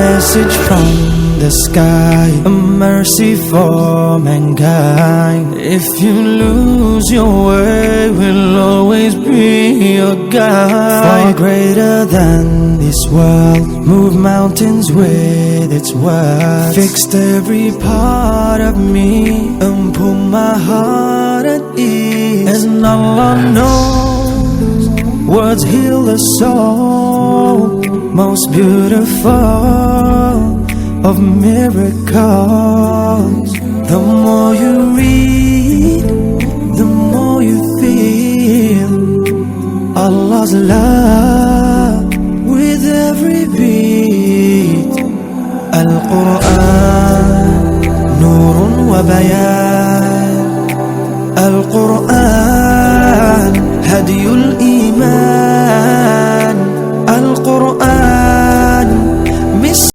message from the sky, a mercy for mankind. If you lose your way, we'll always be your guide. Far greater than this world, move mountains with its word. Fixed every part of me and put my heart at ease. And Allah knows words heal the soul, most beautiful of miracles. The more you read, the more you feel Allah's love with every beat. Al-Quran Nurun wa Bayan, Al-Quran Hadiyul Iman, Al-Quran